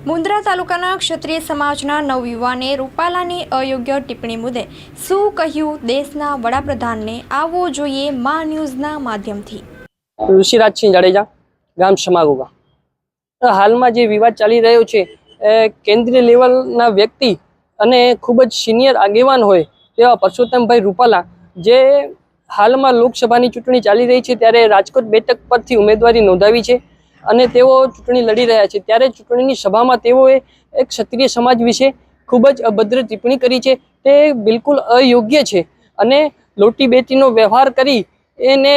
મુન્દ્રા તાલુકાના ક્ષત્રિય સમાજના નવયુવાને રૂપાલાની અયોગ્ય ટિપ્પણી મુદ્દે શું કહ્યું દેશના વડાપ્રધાનને? આવવો જોઈએ મા ન્યૂઝના માધ્યમથી। ઋષિરાજસિંહ જાડેજા, ગામ સમાગોગા। હાલમાં જે વિવાદ ચાલી રહ્યો છે, કેન્દ્રીય લેવલના વ્યક્તિ અને ખૂબ જ સિનિયર આગેવાન હોય તેવા પરસોત્તમભાઈ રૂપાલા, જે હાલમાં લોકસભાની ચૂંટણી ચાલી રહી છે ત્યારે રાજકોટ બેઠક પરથી ઉમેદવારી નોંધાવી છે અને તેઓ ચૂંટણી લડી રહ્યા છે। ત્યારે ચૂંટણીની સભામાં તેઓએ એક ક્ષત્રિય સમાજ વિશે ખૂબ જ અભદ્ર ટિપ્પણી કરી છે। તે બિલકુલ અયોગ્ય છે અને લોટી બેટીનો વ્યવહાર કરી એને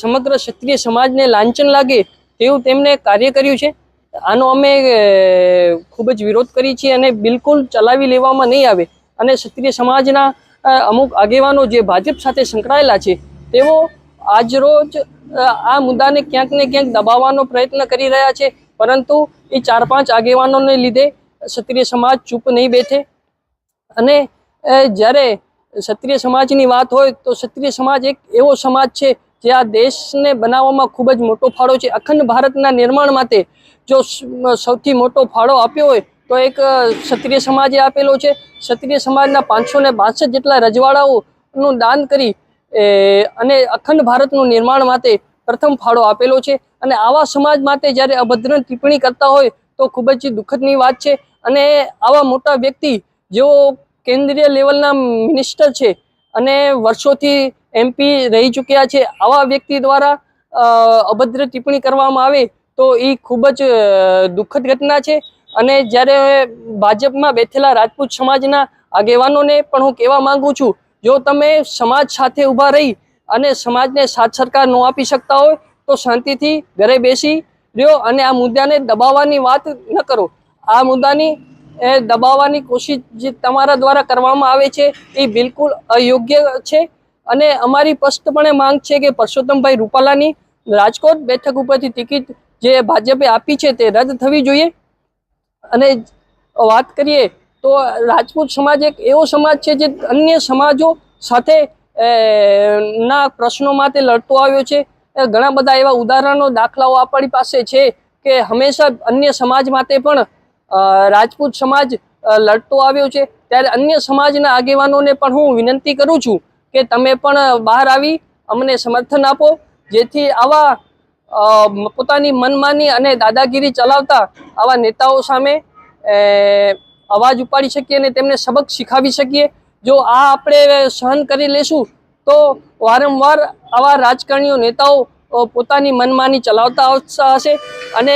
સમગ્ર ક્ષત્રિય સમાજને લાંછન લાગે તેવું તેમણે કાર્ય કર્યું છે। આનો અમે ખૂબ જ વિરોધ કરી છીએ અને બિલકુલ ચલાવી લેવામાં નહીં આવે અને ક્ષત્રિય સમાજના અમુક આગેવાનો જે ભાજપ સાથે સંકળાયેલા છે તેઓ આજરોજ આ મુદ્દાને ક્યાંક ને ક્યાંક દબાવવાનો પ્રયત્ન કરી રહ્યા છે, પરંતુ એ 4-5 આગેવાનોને લીધે ક્ષત્રિય સમાજ ચૂપ નહીં બેઠે। અને જ્યારે ક્ષત્રિય સમાજની વાત હોય તો ક્ષત્રિય સમાજ એક એવો સમાજ છે જે આ દેશને બનાવવામાં ખૂબ જ મોટો ફાળો છે। અખંડ ભારતના નિર્માણ માટે જો સૌથી મોટો ફાળો આપ્યો હોય તો એક ક્ષત્રિય સમાજે આપેલો છે। ક્ષત્રિય સમાજના 562 જેટલા રજવાડાઓનું દાન કરી અને અખંડ ભારતનું નિર્માણ માટે પ્રથમ ફાળો આપેલો છે અને આવા સમાજ માટે જ્યારે અભદ્ર ટિપ્પણી કરતા હોય તો ખૂબ જ દુઃખદની વાત છે। અને આવા મોટા વ્યક્તિ જેઓ કેન્દ્રીય લેવલના મિનિસ્ટર છે અને વર્ષોથી MP રહી ચૂક્યા છે, આવા વ્યક્તિ દ્વારા અભદ્ર ટિપ્પણી કરવામાં આવે તો એ ખૂબ જ દુઃખદ ઘટના છે। અને જ્યારે ભાજપમાં બેઠેલા રાજપૂત સમાજના આગેવાનોને પણ હું કહેવા માંગુ છું, જો તમે સમાજ સાથે ઊભા રહી અને સમાજને સાથ સરકાર ન આપી શકતા હોય તો શાંતિથી ઘરે બેસી રહ્યો અને આ મુદ્દાને દબાવવાની વાત ન કરો। આ મુદ્દાની દબાવવાની કોશિશ જે તમારા દ્વારા કરવામાં આવે છે એ બિલકુલ અયોગ્ય છે અને અમારી સ્પષ્ટપણે માંગ છે કે પરસોત્તમભાઈ રૂપાલાની રાજકોટ બેઠક ઉપરથી ટિકિટ જે ભાજપે આપી છે તે રદ થવી જોઈએ। અને વાત કરીએ તો રાજપૂત સમાજ એક એવો સમાજ છે જે અન્ય સમાજો સાથે ના પ્રશ્નો માટે લડતો આવ્યો છે। ઘણા બધા એવા ઉદાહરણો, દાખલાઓ આપણી પાસે છે કે હંમેશા અન્ય સમાજ માટે પણ રાજપૂત સમાજ લડતો આવ્યો છે। ત્યારે અન્ય સમાજના આગેવાનોને પણ હું વિનંતી કરું છું કે તમે પણ બહાર આવી અમને સમર્થન આપો, જેથી આવા પોતાની મનમાની અને દાદાગીરી ચલાવતા આવા નેતાઓ સામે અવાજ ઉપાડી શકીએ અને તેમને સબક શીખવી શકીએ। જો આ આપણે સહન કરી લેશું તો વારંવાર આવા રાજકારણીઓ નેતાઓ પોતાની મનમાની ચલાવતા હશે। અને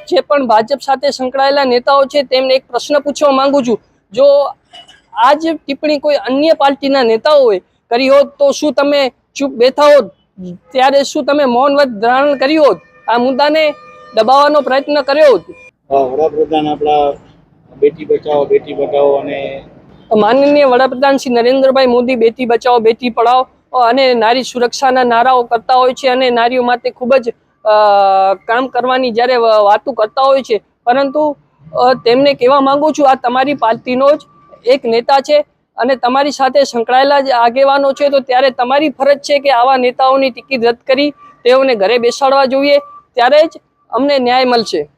જે પણ ભાજપ સાથે સંકળાયેલા નેતાઓ છે તેમને એક પ્રશ્ન પૂછવા માંગુ છું, જો આ જ ટિપ્પણી કોઈ અન્ય પાર્ટીના નેતાઓએ કરી હોત તો શું તમે ચૂપ બેઠા હોત? ત્યારે શું તમે મૌન વ્રત ધારણ કર્યું હોત? આ મુદ્દાને દબાવવાનો પ્રયત્ન કર્યો હોત? વડાપ્રધાન આપણા બેટી બચાવો બેટી પઢાઓ અને માનનીય વડાપ્રધાન શ્રી નરેન્દ્રભાઈ મોદી બેટી બચાવો બેટી પઢાઓ અને નારી સુરક્ષાના નારાઓ કરતા હોય છે અને નારીઓ માટે ખૂબ જ કામ કરવાની જ્યારે વાતો કરતા હોય છે, પરંતુ તેમને કહેવા માંગુ છું, આ તમારી પાર્ટીનો જ એક નેતા છે અને તમારી સાથે સંકળાયેલા જે આગેવાનો છે, તો ત્યારે તમારી ફરજ છે કે આવા નેતાઓની ટિકિટ રદ કરી તેઓને ઘરે બેસાડવા જોઈએ, ત્યારે જ અમને ન્યાય મળશે।